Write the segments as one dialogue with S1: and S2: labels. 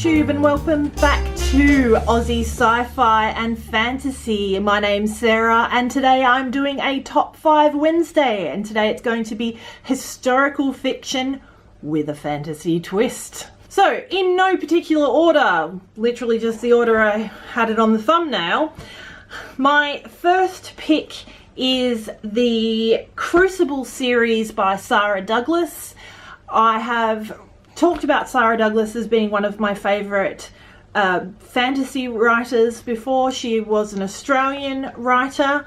S1: YouTube and welcome back to Aussie Sci-Fi and Fantasy. My name's Sarah and today I'm doing a Top 5 Wednesday, and today it's going to be historical fiction with a fantasy twist. So, in no particular order, literally just the order I had it on the thumbnail, my first pick is the Crucible series by Sarah Douglas. I have talked about Sarah Douglas as being one of my favourite fantasy writers before. She was an Australian writer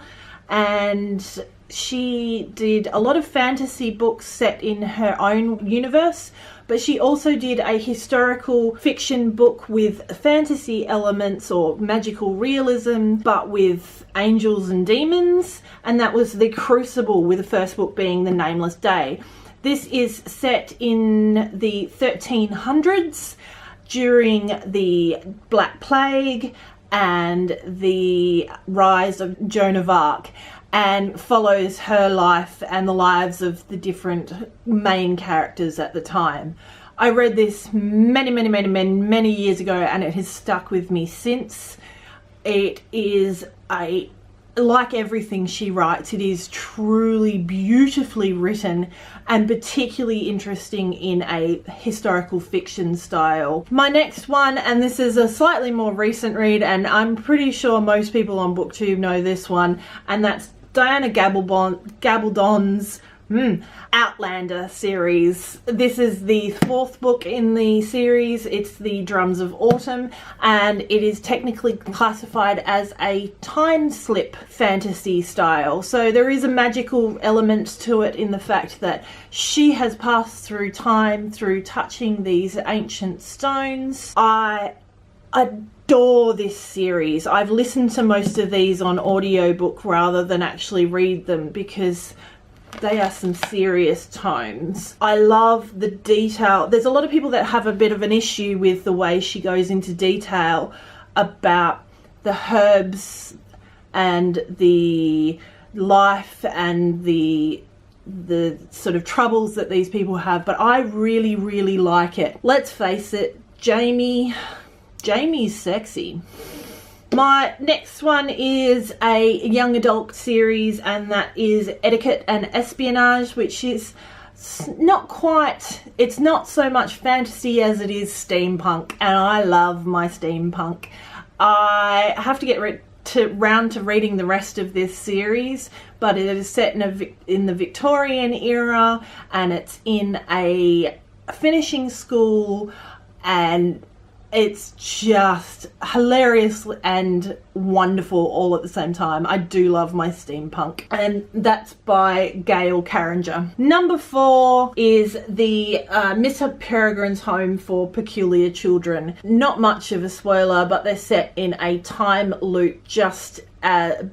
S1: and she did a lot of fantasy books set in her own universe, but she also did a historical fiction book with fantasy elements or magical realism, but with angels and demons, and that was The Crucible, with the first book being The Nameless Day. This is set in the 1300s during the Black Plague and the rise of Joan of Arc, and follows her life and the lives of the different main characters at the time. I read this many years ago and it has stuck with me since. It is like everything she writes, it is truly beautifully written and particularly interesting in a historical fiction style. My next one, and this is a slightly more recent read, and I'm pretty sure most people on BookTube know this one, and that's Diana Gabaldon's Outlander series. This is the fourth book in the series. It's the Drums of Autumn, and it is technically classified as a time slip fantasy style. So there is a magical element to it in the fact that she has passed through time through touching these ancient stones. I adore this series. I've listened to most of these on audiobook rather than actually read them because they are some serious tomes. I love the detail. There's a lot of people that have a bit of an issue with the way she goes into detail about the herbs and the life and the sort of troubles that these people have, but I really like it. Let's face it, Jamie's sexy. My next one is a young adult series, and that is Etiquette and Espionage, which is not quite, it's not so much fantasy as it is steampunk, and I love my steampunk. I have to get round to reading the rest of this series, but it is set in the Victorian era, and it's in a finishing school, and it's just hilarious and wonderful all at the same time. I do love my steampunk. And that's by Gail Carringer. Number 4 is the Mr. Peregrine's Home for Peculiar Children. Not much of a spoiler, but they're set in a time loop just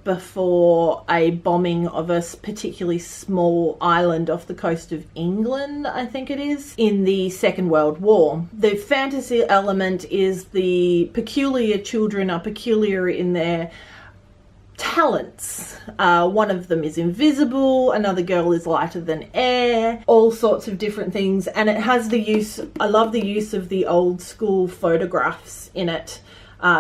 S1: before a bombing of a particularly small island off the coast of England, I think it is, in the Second World War. The fantasy element is the peculiar children are peculiar in their talents. One of them is invisible, another girl is lighter than air, all sorts of different things, and it has the use, I love the use of the old school photographs in it.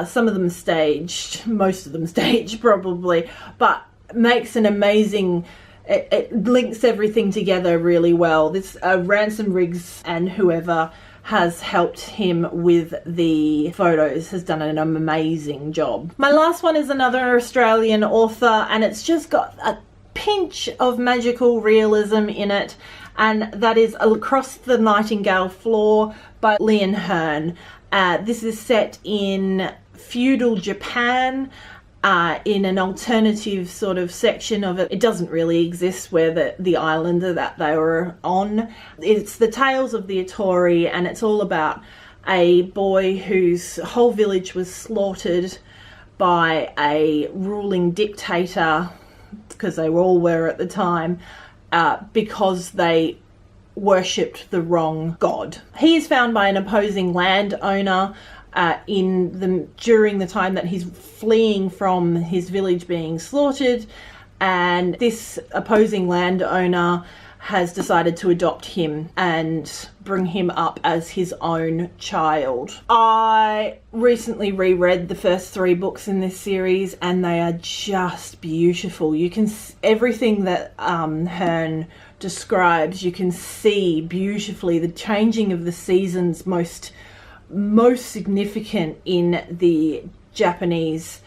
S1: Some of them staged, most of them staged probably, but makes an amazing, it links everything together really well. This Ransom Riggs and whoever has helped him with the photos has done an amazing job. My last one is another Australian author, and it's just got a pinch of magical realism in it, and that is Across the Nightingale Floor by Leon Hearn. This is set in feudal Japan, in an alternative sort of section of it. It doesn't really exist where the island that they were on. It's the tales of the Atori, and it's all about a boy whose whole village was slaughtered by a ruling dictator, because they all were at the time, because they worshipped the wrong god. He is found by an opposing landowner during the time that he's fleeing from his village being slaughtered, and this opposing landowner has decided to adopt him and bring him up as his own child. I recently reread the first 3 books in this series and they are just beautiful. You can everything that Hearn describes, you can see beautifully. The changing of the seasons, most significant in the Japanese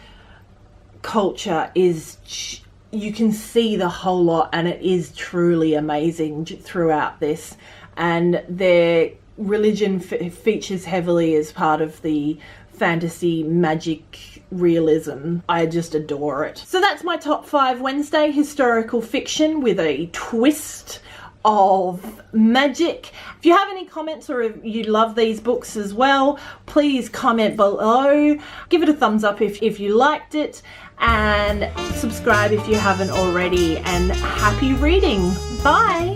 S1: culture, is you can see the whole lot, and it is truly amazing throughout this. And their religion features heavily as part of the fantasy magic realism. I just adore it. So that's my top 5 Wednesday: historical fiction with a twist of magic. If you have any comments or if you love these books as well, please comment below. Give it a thumbs up if you liked it, and subscribe if you haven't already, and happy reading. Bye.